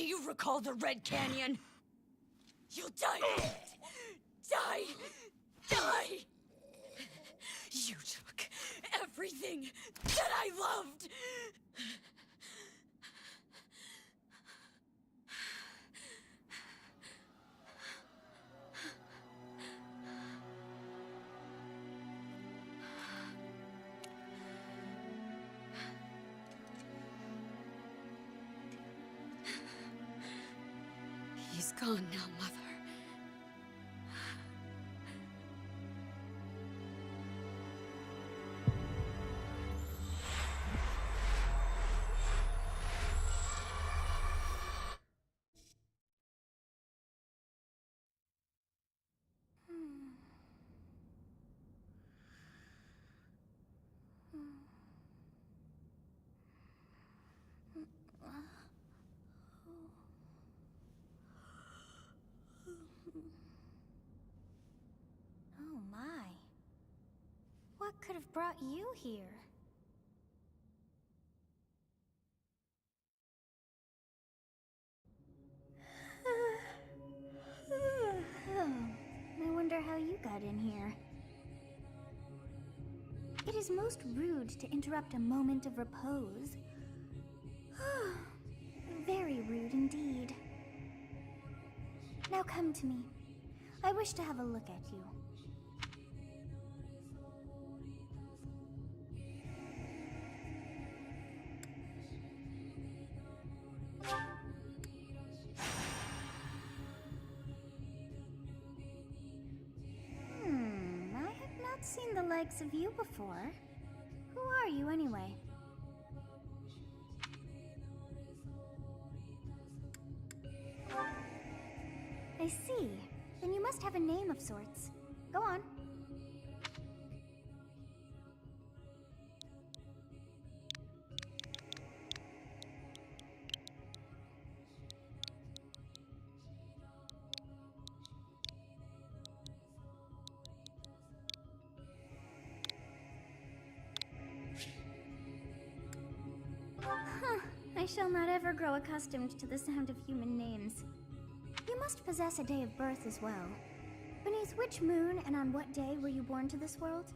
Do you recall the Red Canyon? You'll die in it. Die! Die! You took everything that I loved! He's gone now, Mother. Oh my. What could have brought you here? I wonder how you got in here. It is most rude to interrupt a moment of repose. Very rude indeed. Now come to me. I wish to have a look at you. I have not seen the likes of you before. Who are you anyway? I see. Then you must have a name of sorts. Go on. I shall not ever grow accustomed to the sound of human names. You must possess a day of birth as well. Beneath which moon and on what day were you born to this world?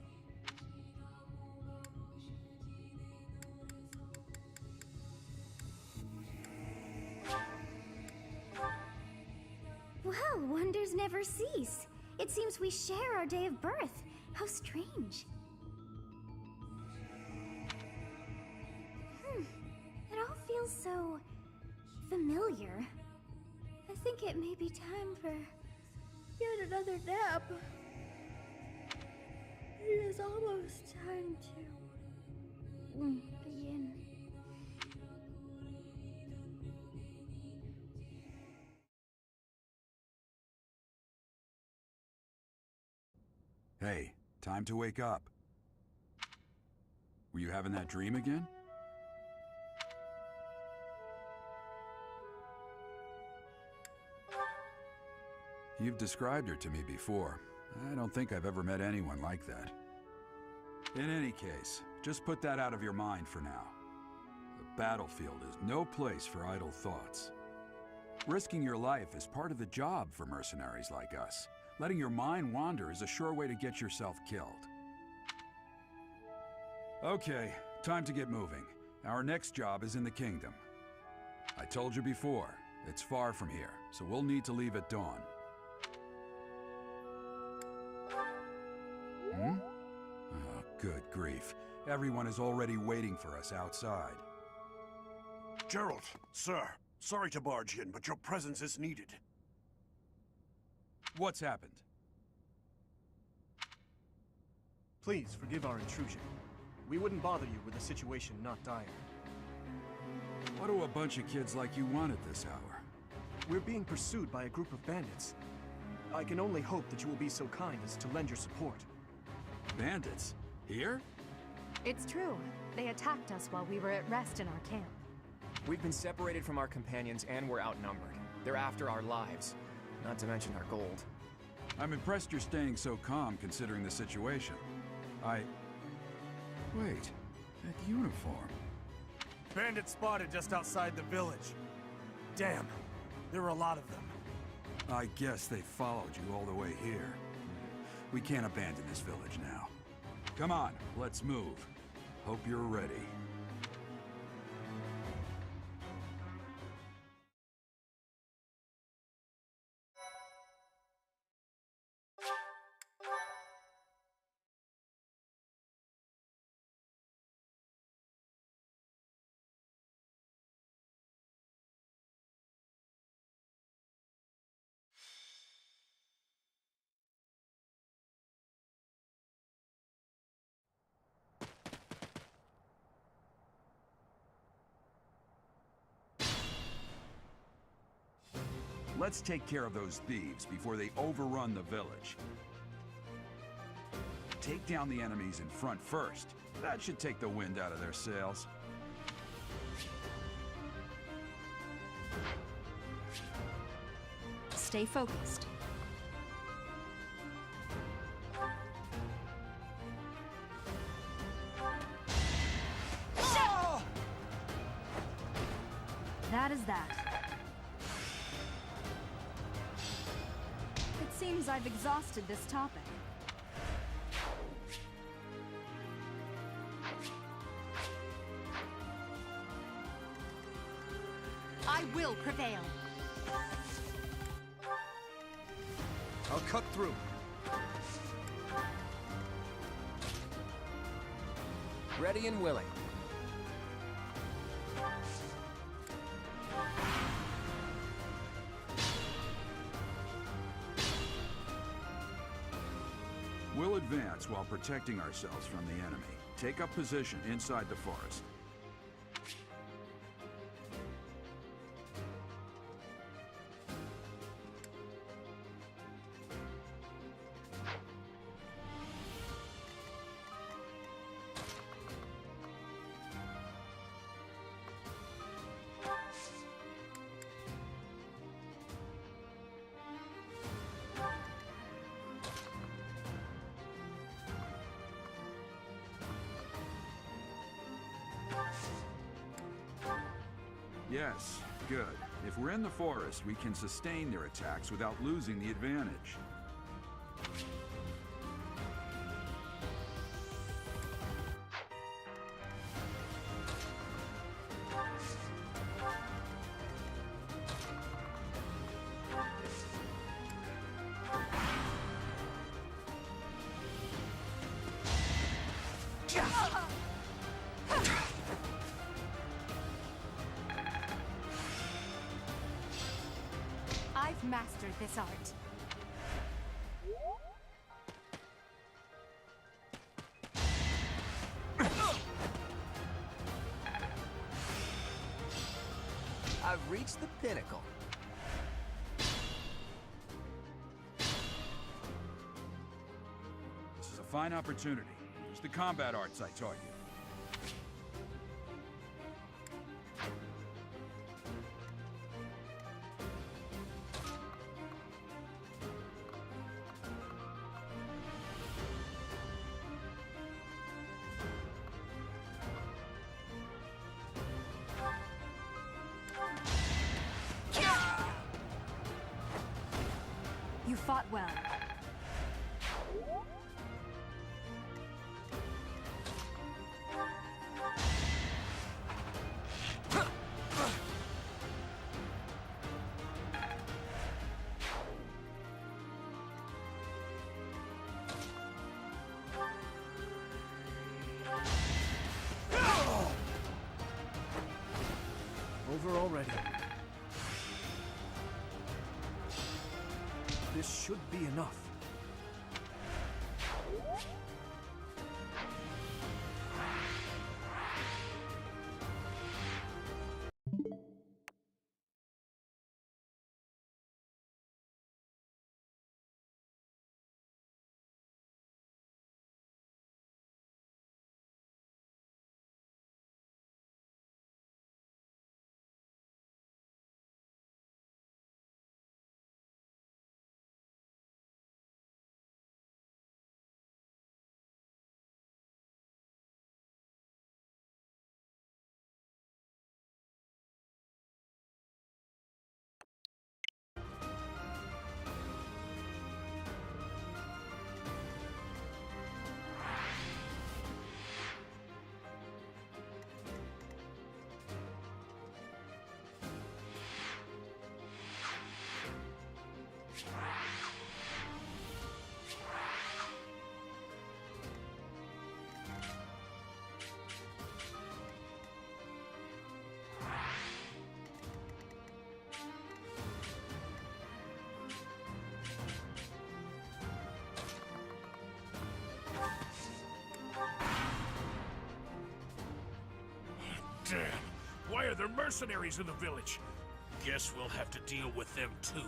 Well, wonders never cease. It seems we share our day of birth. How strange. It all feels so familiar. I think it may be time for yet another nap. It is almost time to begin. Hey, time to wake up. Were you having that dream again? You've described her to me before. I don't think I've ever met anyone like that. In any case, just put that out of your mind for now. The battlefield is no place for idle thoughts. Risking your life is part of the job for mercenaries like us. Letting your mind wander is a sure way to get yourself killed. Okay, time to get moving. Our next job is in the kingdom. I told you before, it's far from here, so we'll need to leave at dawn. Oh, good grief. Everyone is already waiting for us outside. Geralt, sir, sorry to barge in, but your presence is needed. What's happened? Please forgive our intrusion. We wouldn't bother you with a situation not dire. What do a bunch of kids like you want at this hour? We're being pursued by a group of bandits. I can only hope that you will be so kind as to lend your support. Bandits? Here? It's true. They attacked us while we were at rest in our camp. We've been separated from our companions and we're outnumbered. They're after our lives, not to mention our gold. I'm impressed you're staying so calm considering the situation. Wait, that uniform. Bandits spotted just outside the village. Damn, there are a lot of them. I guess they followed you all the way here. We can't abandon this village now. Come on, let's move. Hope you're ready. Let's take care of those thieves before they overrun the village. Take down the enemies in front first. That should take the wind out of their sails. Stay focused. That is that. It seems I've exhausted this topic. I will prevail. I'll cut through. Ready and willing. We'll advance while protecting ourselves from the enemy. Take up position inside the forest. Yes, good. If we're in the forest, we can sustain their attacks without losing the advantage. I've mastered this art. I've reached the pinnacle. This is a fine opportunity. Use the combat arts I taught you. You fought well. Over already. This should be enough. mercenaries in the village. Guess we'll have to deal with them too.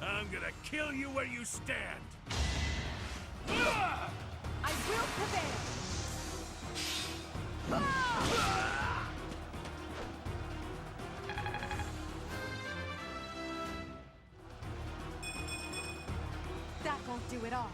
I'm gonna kill you where you stand! I will prevail! That won't do it all.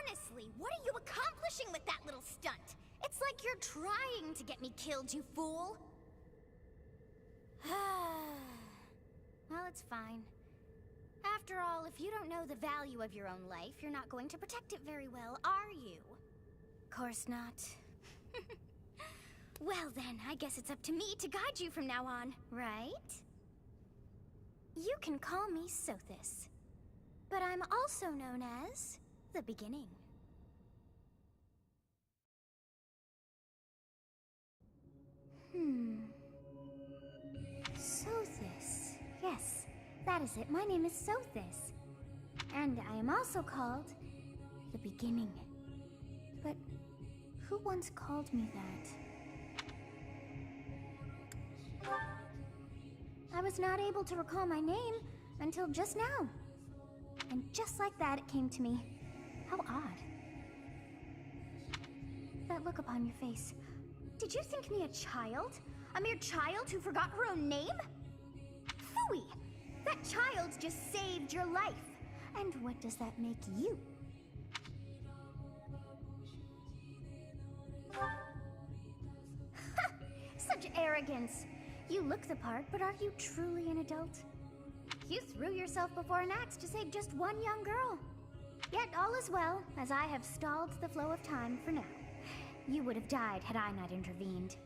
Honestly, what are you accomplishing with that little stunt? It's like you're trying to get me killed, you fool! Well, it's fine. After all, if you don't know the value of your own life, you're not going to protect it very well, are you? Course not. Well then, I guess it's up to me to guide you from now on, right? You can call me Sothis, but I'm also known as the Beginning. Sothis. Yes, that is it. My name is Sothis. And I am also called the Beginning. But who once called me that? I was not able to recall my name until just now. And just like that, it came to me. How odd. That look upon your face. Did you think me a child? A mere child who forgot her own name? Phooey! That child just saved your life. And what does that make you? Such arrogance! You look the part, but are you truly an adult? You threw yourself before an axe to save just one young girl. Yet all is well, as I have stalled the flow of time for now. You would have died had I not intervened.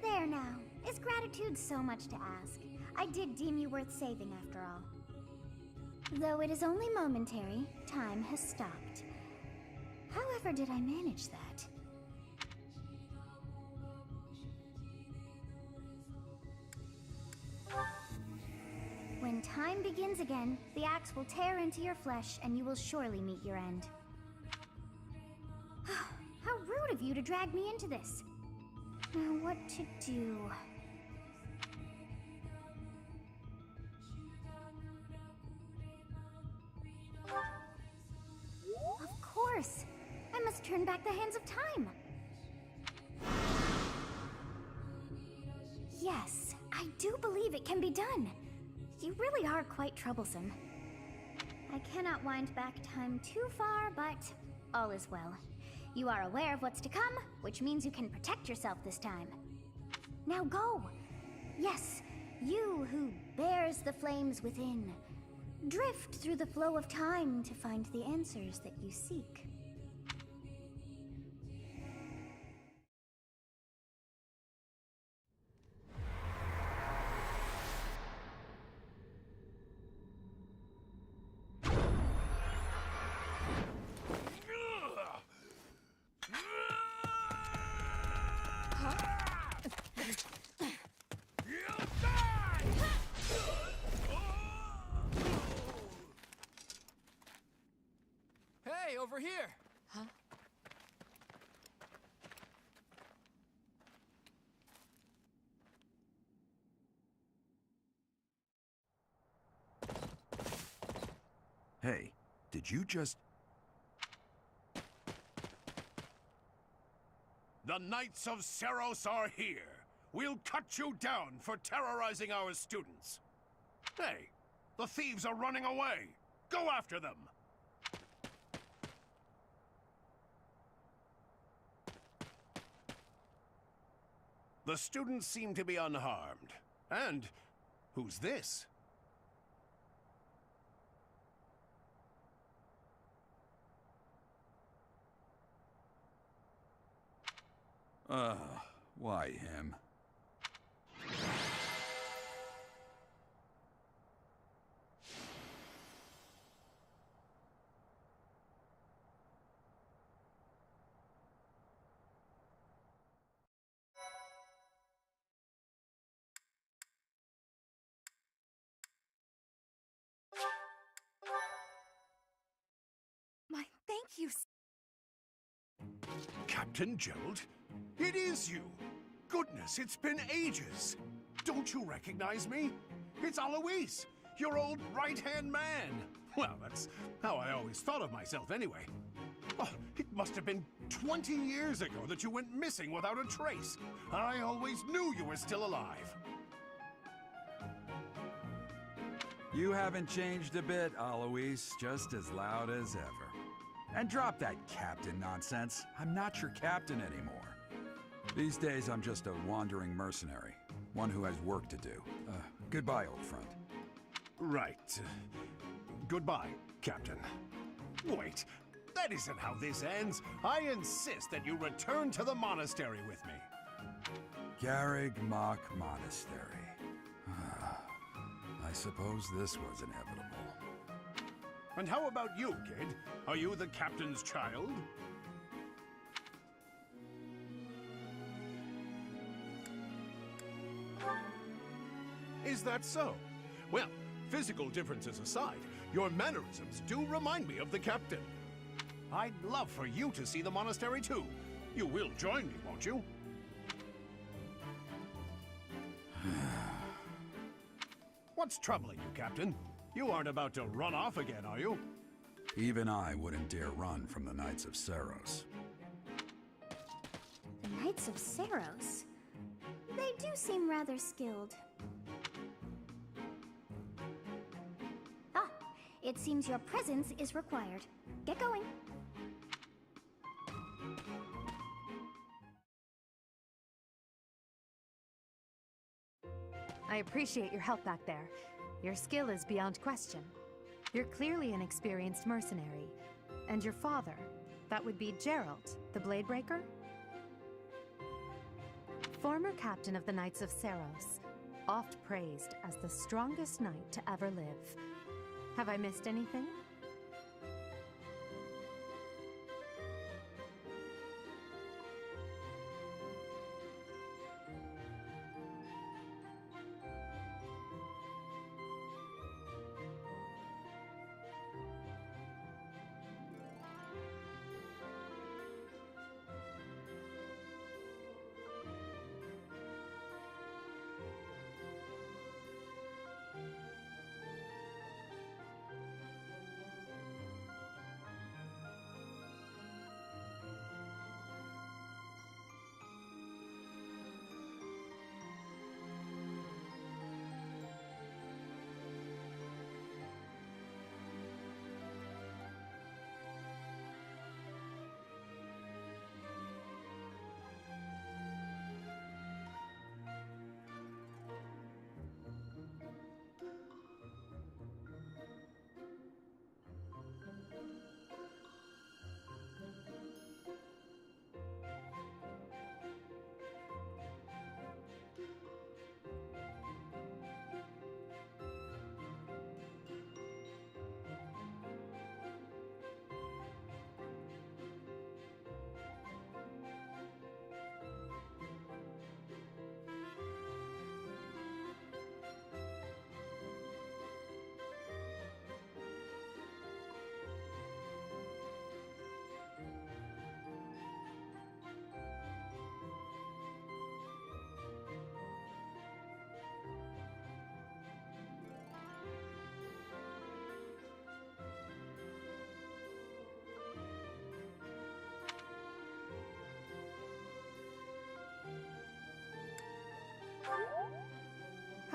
There now. Is gratitude so much to ask? I did deem you worth saving after all. Though it is only momentary, time has stopped. However did I manage that? When time begins again, the axe will tear into your flesh and you will surely meet your end. How rude of you to drag me into this. Now what to do? Of course! I must turn back the hands of time! Yes, I do believe it can be done. You really are quite troublesome. I cannot wind back time too far, but all is well. You are aware of what's to come, which means you can protect yourself this time. Now go! Yes, you who bears the flames within. Drift through the flow of time to find the answers that you seek. Hey, over here! Huh? Hey, did you just... The Knights of Seros are here. We'll cut you down for terrorizing our students. Hey, the thieves are running away. Go after them. The students seem to be unharmed. And who's this? Why him? My thank you. Captain Gerald? It is you! Goodness, it's been ages! Don't you recognize me? It's Alois, your old right-hand man! Well, that's how I always thought of myself anyway. Oh, it must have been 20 years ago that you went missing without a trace. I always knew you were still alive. You haven't changed a bit, Alois. Just as loud as ever. And drop that captain nonsense. I'm not your captain anymore. These days, I'm just a wandering mercenary. One who has work to do. Goodbye, old friend. Right. Goodbye, Captain. Wait, that isn't how this ends. I insist that you return to the monastery with me. Garreg Mach Monastery. I suppose this was inevitable. And how about you, kid? Are you the captain's child? Is that so? Well, physical differences aside, your mannerisms do remind me of the captain. I'd love for you to see the monastery too. You will join me, won't you? What's troubling you, Captain? You aren't about to run off again, are you? Even I wouldn't dare run from the Knights of Seros. The Knights of Seros? They do seem rather skilled. Ah, it seems your presence is required. Get going. I appreciate your help back there. Your skill is beyond question. You're clearly an experienced mercenary. And your father, that would be Gerald, the Bladebreaker? Former captain of the Knights of Seros, oft praised as the strongest knight to ever live. Have I missed anything?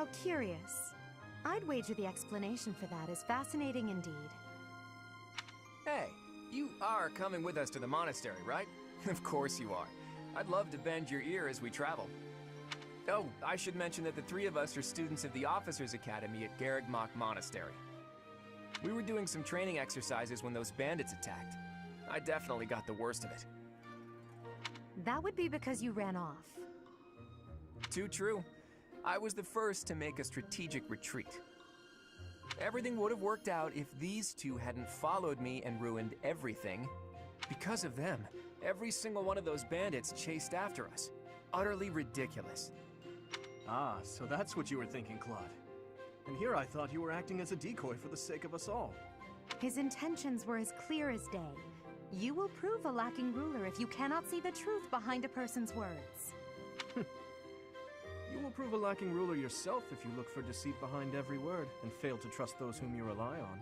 How curious. I'd wager the explanation for that is fascinating indeed. Hey, you are coming with us to the monastery, right? Of course you are. I'd love to bend your ear as we travel. Oh, I should mention that the three of us are students of the Officers Academy at Garreg Mach Monastery. We were doing some training exercises when those bandits attacked. I definitely got the worst of it. That would be because you ran off. Too true. I was the first to make a strategic retreat. Everything would have worked out if these two hadn't followed me and ruined everything. Because of them, every single one of those bandits chased after us. Utterly ridiculous. Ah, so that's what you were thinking, Claude. And here I thought you were acting as a decoy for the sake of us all. His intentions were as clear as day. You will prove a lacking ruler if you cannot see the truth behind a person's words. You will prove a lacking ruler yourself if you look for deceit behind every word and fail to trust those whom you rely on.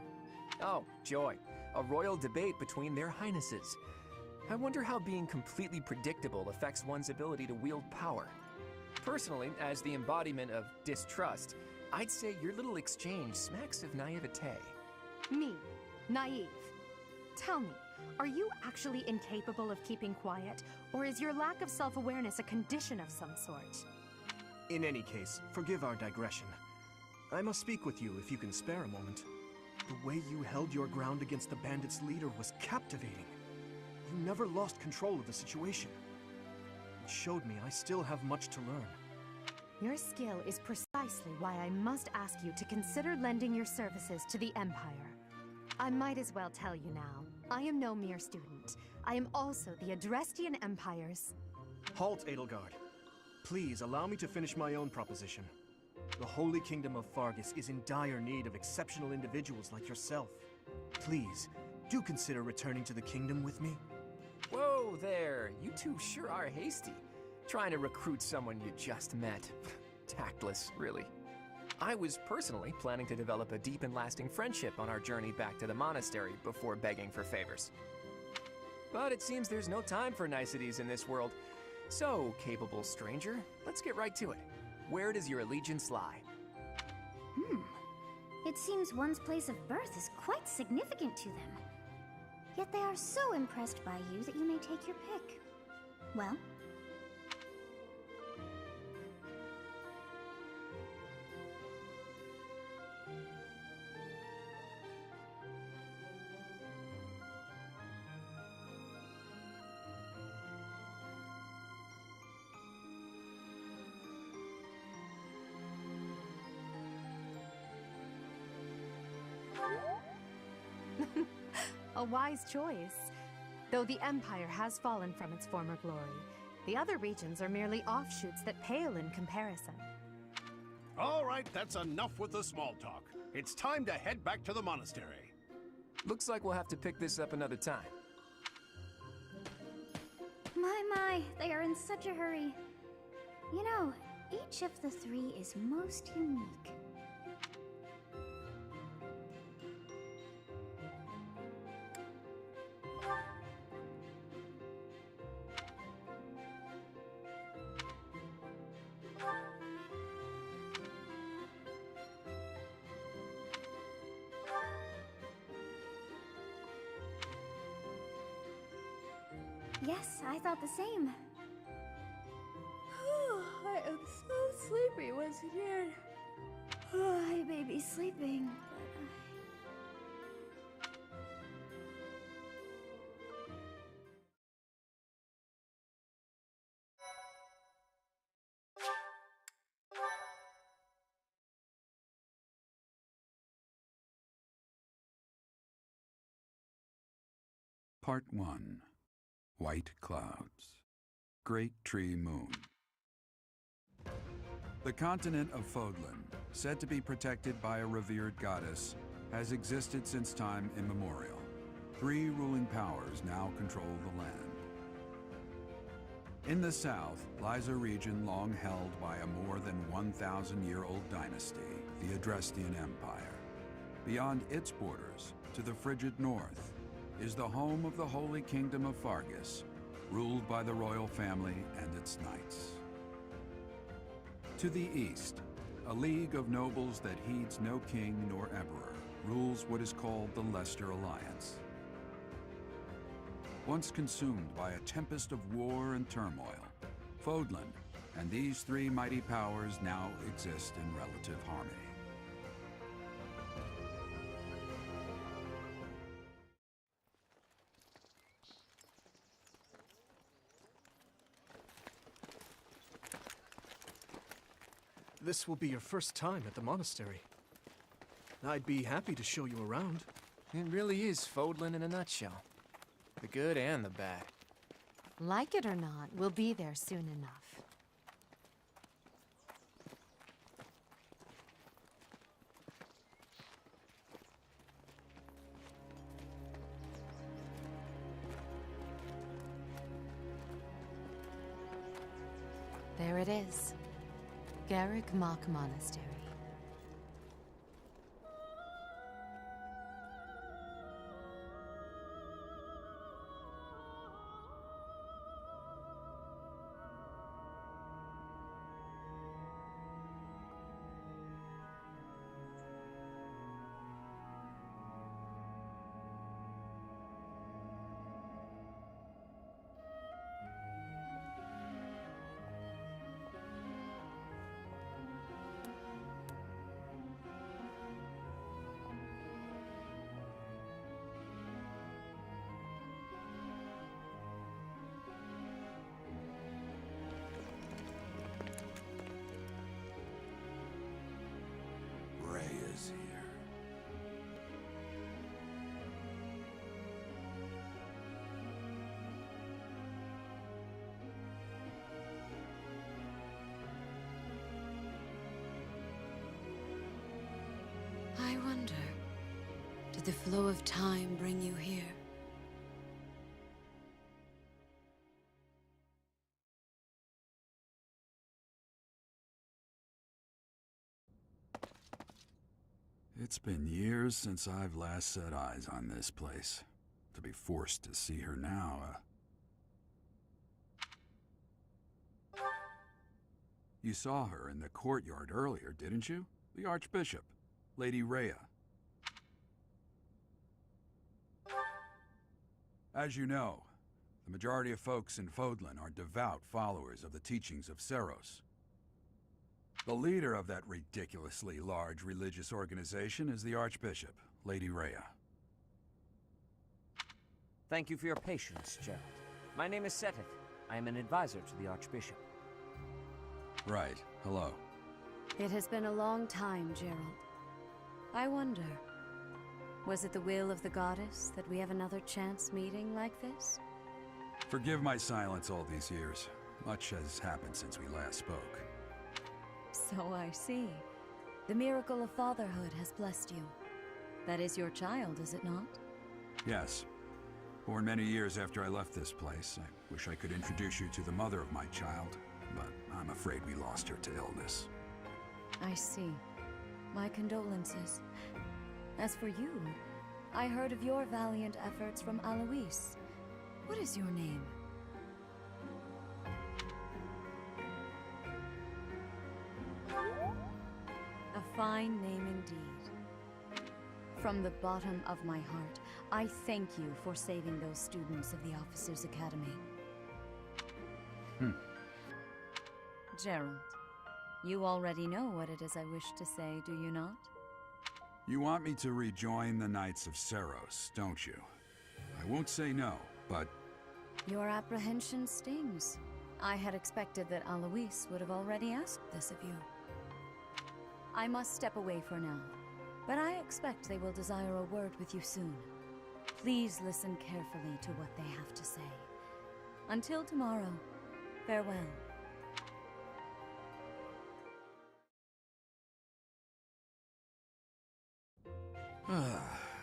Oh, joy. A royal debate between their highnesses. I wonder how being completely predictable affects one's ability to wield power. Personally, as the embodiment of distrust, I'd say your little exchange smacks of naivete. Me, naive. Tell me, are you actually incapable of keeping quiet, or is your lack of self-awareness a condition of some sort? In any case, forgive our digression. I must speak with you if you can spare a moment. The way you held your ground against the bandits' leader was captivating. You never lost control of the situation. It showed me I still have much to learn. Your skill is precisely why I must ask you to consider lending your services to the Empire. I might as well tell you now, I am no mere student. I am also the Adrestian Empire's... Halt, Edelgard. Please allow me to finish my own proposition. The Holy Kingdom of Faerghus is in dire need of exceptional individuals like yourself. Please, do consider returning to the kingdom with me. Whoa there, you two sure are hasty. Trying to recruit someone you just met. Tactless, really. I was personally planning to develop a deep and lasting friendship on our journey back to the monastery before begging for favors. But it seems there's no time for niceties in this world. So, capable stranger, let's get right to it. Where does your allegiance lie? It seems one's place of birth is quite significant to them. Yet they are so impressed by you that you may take your pick. Well? A wise choice. Though the Empire has fallen from its former glory, the other regions are merely offshoots that pale in comparison. All right, that's enough with the small talk. It's time to head back to the monastery. Looks like we'll have to pick this up another time. My, they are in such a hurry. You know, each of the three is most unique. Yes, I thought the same. I am so sleepy once again. I may be sleeping, Part 1. White Clouds. Great Tree Moon. The continent of Fodlan, said to be protected by a revered goddess, has existed since time immemorial. 3 ruling powers now control the land. In the south lies a region long held by a more than 1,000-year-old dynasty, the Adrestian Empire. Beyond its borders, to the frigid north, is the home of the Holy Kingdom of Faerghus, ruled by the royal family and its knights. To the east A league of nobles that heeds no king nor emperor rules what is called the Leicester Alliance. Once consumed by a tempest of war and turmoil, Fodlan and these three mighty powers now exist in relative harmony. This will be your first time at the monastery. I'd be happy to show you around. It really is Fodlan in a nutshell. The good and the bad. Like it or not, we'll be there soon enough. There it is. Garrick Mach Monastery. Is here. I wonder, did the flow of time bring you here? It's been years since I've last set eyes on this place. To be forced to see her now, You saw her in the courtyard earlier, didn't you? The Archbishop, Lady Rhea. As you know, the majority of folks in Fodlan are devout followers of the teachings of Seiros. The leader of that ridiculously large religious organization is the Archbishop, Lady Rhea. Thank you for your patience, Gerald. My name is Seteth. I am an advisor to the Archbishop. Right. Hello. It has been a long time, Gerald. I wonder, was it the will of the goddess that we have another chance meeting like this? Forgive my silence all these years. Much has happened since we last spoke. So I see. The miracle of fatherhood has blessed you. That is your child, is it not? Yes. Born many years after I left this place, I wish I could introduce you to the mother of my child, but I'm afraid we lost her to illness. I see. My condolences. As for you, I heard of your valiant efforts from Alois. What is your name? A fine name indeed. From the bottom of my heart, I thank you for saving those students of the Officers' Academy. Gerald, you already know what it is I wish to say, do you not? You want me to rejoin the Knights of Seiros, don't you? I won't say no, but... Your apprehension stings. I had expected that Alois would have already asked this of you. I must step away for now, but I expect they will desire a word with you soon. Please listen carefully to what they have to say. Until tomorrow, farewell.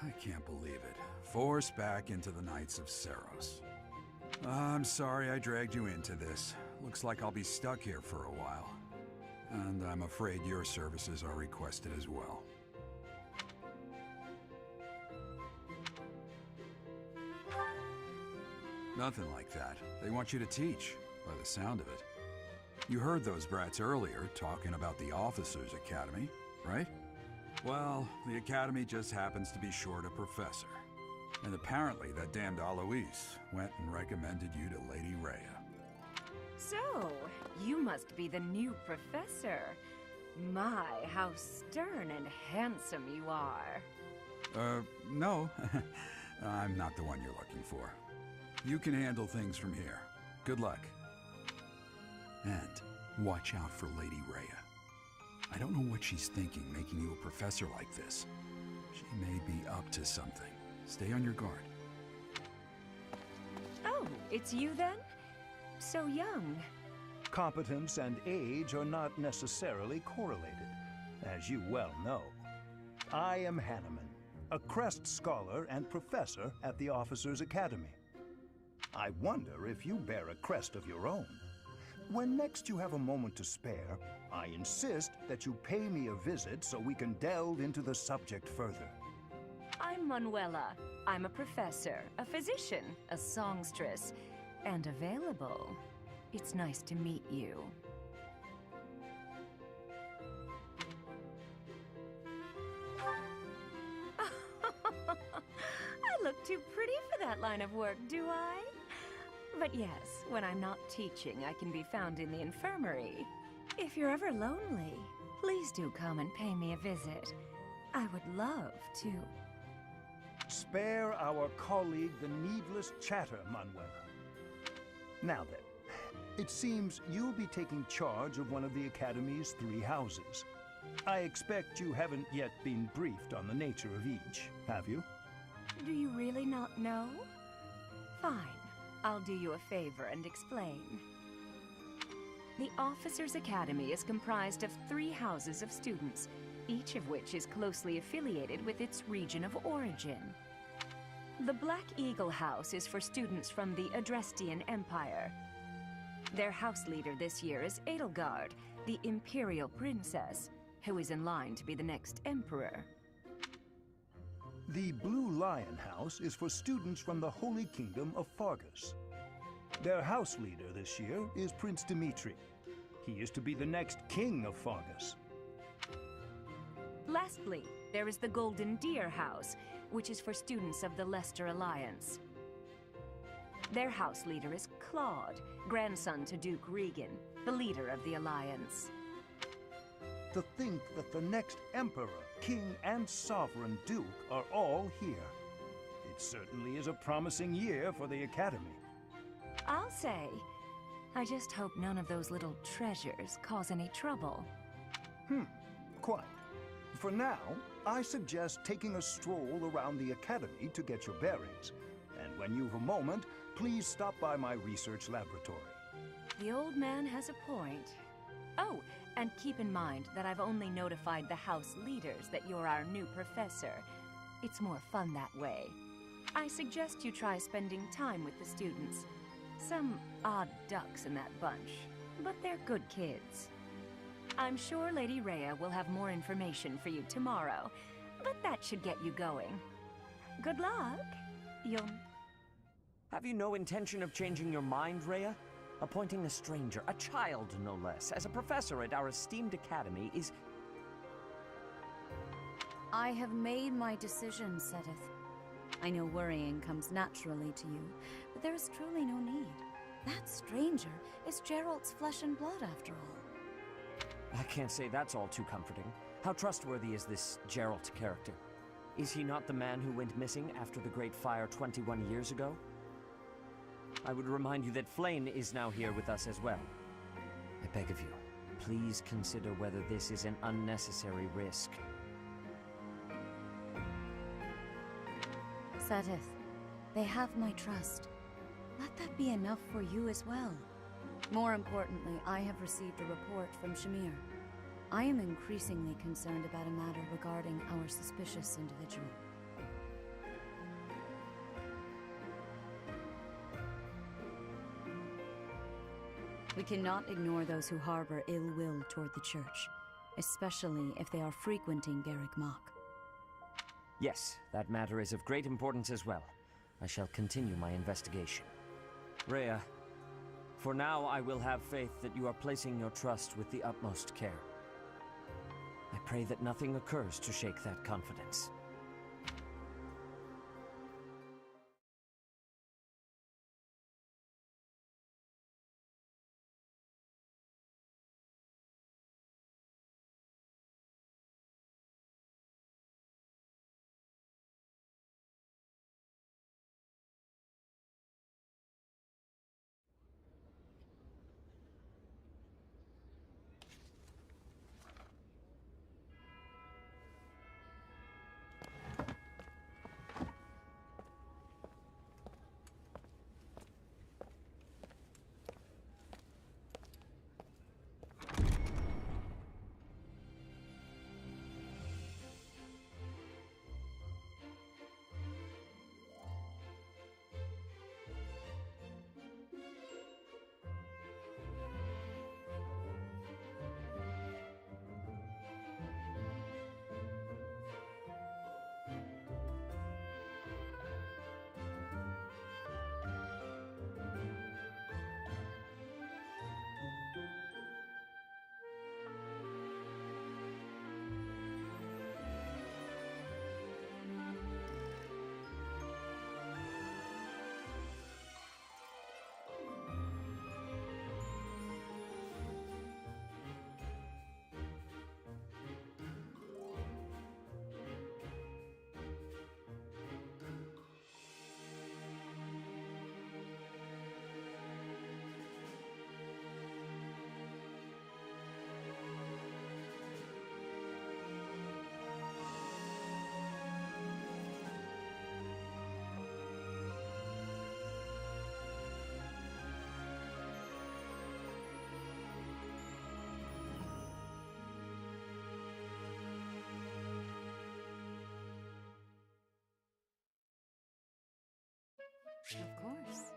I can't believe it. Forced back into the Knights of Seiros. I'm sorry I dragged you into this. Looks like I'll be stuck here for a while. And I'm afraid your services are requested as well. Nothing like that. They want you to teach, by the sound of it. You heard those brats earlier talking about the Officers' Academy, right? Well, the Academy just happens to be short a professor. And apparently that damned Alois went and recommended you to Lady Rhea. So, you must be the new professor. My, how stern and handsome you are. No. I'm not the one you're looking for. You can handle things from here. Good luck. And watch out for Lady Rhea. I don't know what she's thinking making you a professor like this. She may be up to something. Stay on your guard. Oh, it's you then? So young. Competence and age are not necessarily correlated, as you well know. I am Hanneman, a Crest Scholar and Professor at the Officers' Academy. I wonder if you bear a crest of your own. When next you have a moment to spare, I insist that you pay me a visit so we can delve into the subject further. I'm Manuela. I'm a professor, a physician, a songstress, and available. It's nice to meet you. I look too pretty for that line of work, do I? But yes, when I'm not teaching, I can be found in the infirmary. If you're ever lonely, please do come and pay me a visit. I would love to. Spare our colleague the needless chatter, Manuela. Now then, it seems you'll be taking charge of one of the Academy's 3 houses. I expect you haven't yet been briefed on the nature of each, have you? Do you really not know? Fine. I'll do you a favor and explain. The Officers' Academy is comprised of 3 houses of students, each of which is closely affiliated with its region of origin. The Black Eagle House is for students from the Adrestian Empire. Their house leader this year is Edelgard, the Imperial Princess, who is in line to be the next Emperor. The Blue Lion House is for students from the Holy Kingdom of Fargus. Their house leader this year is Prince Dimitri. He is to be the next king of Fargus. Lastly, there is the Golden Deer House, which is for students of the Leicester Alliance. Their house leader is Claude, grandson to Duke Regan, the leader of the Alliance. To think that the next Emperor, King, and Sovereign Duke are all here. It certainly is a promising year for the Academy. I'll say. I just hope none of those little treasures cause any trouble. Quite. For now, I suggest taking a stroll around the Academy to get your bearings. And when you've a moment, please stop by my research laboratory. The old man has a point. Oh, and keep in mind that I've only notified the house leaders that you're our new professor. It's more fun that way. I suggest you try spending time with the students. Some odd ducks in that bunch, but they're good kids. I'm sure Lady Rhea will have more information for you tomorrow, but that should get you going. Good luck. Have you no intention of changing your mind, Rhea? Appointing a stranger, a child no less, as a professor at our esteemed academy is... I have made my decision, Seteth. I know worrying comes naturally to you, but there is truly no need. That stranger is Geralt's flesh and blood, after all. I can't say that's all too comforting. How trustworthy is this Geralt character? Is he not the man who went missing after the Great Fire 21 years ago? I would remind you that Flayn is now here with us as well. I beg of you, please consider whether this is an unnecessary risk. Seteth, they have my trust. Let that be enough for you as well. More importantly, I have received a report from Shamir. I am increasingly concerned about a matter regarding our suspicious individual. We cannot ignore those who harbor ill will toward the Church, especially if they are frequenting Garrick Mach. Yes, that matter is of great importance as well. I shall continue my investigation. Rhea, For now, I will have faith that you are placing your trust with the utmost care. I pray that nothing occurs to shake that confidence. Of course.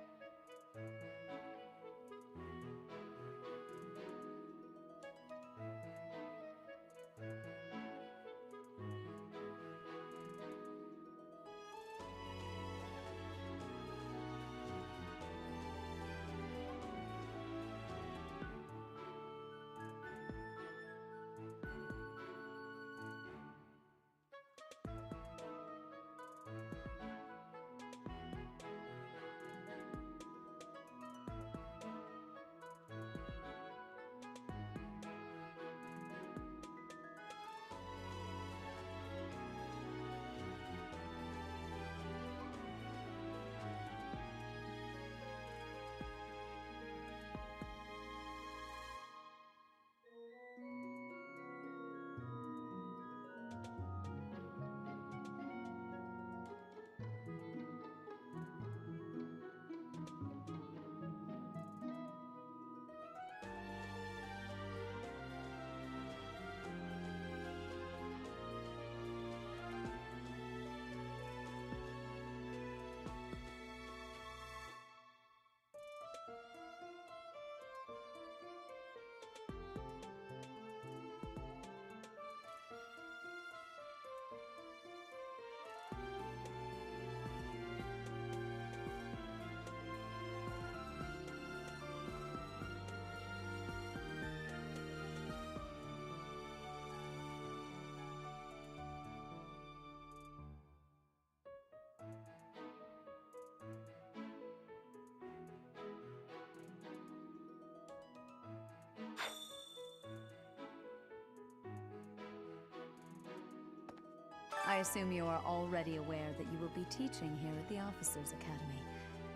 I assume you are already aware that you will be teaching here at the Officers' Academy,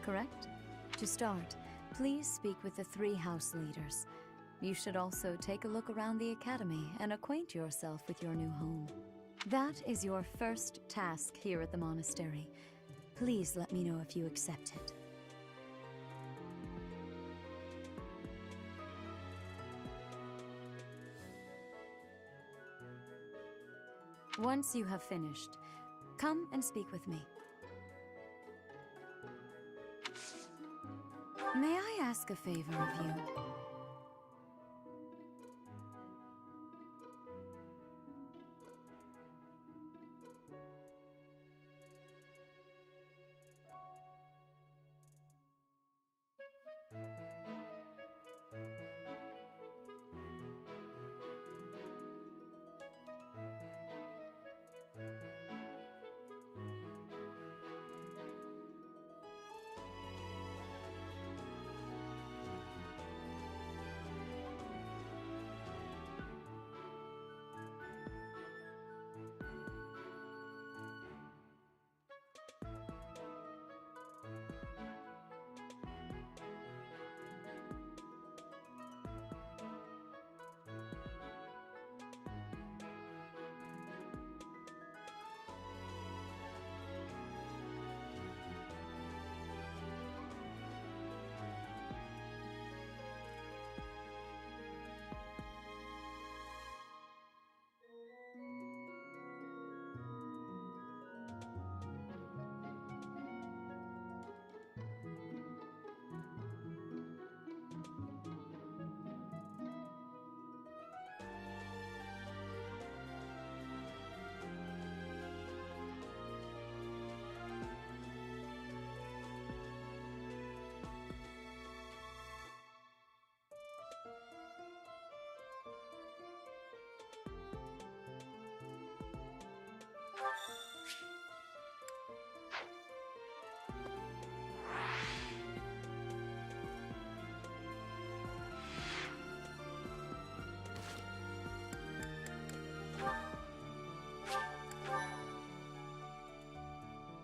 correct? To start, please speak with the 3 house leaders. You should also take a look around the Academy and acquaint yourself with your new home. That is your first task here at the monastery. Please let me know if you accept it. Once you have finished, come and speak with me. May I ask a favor of you?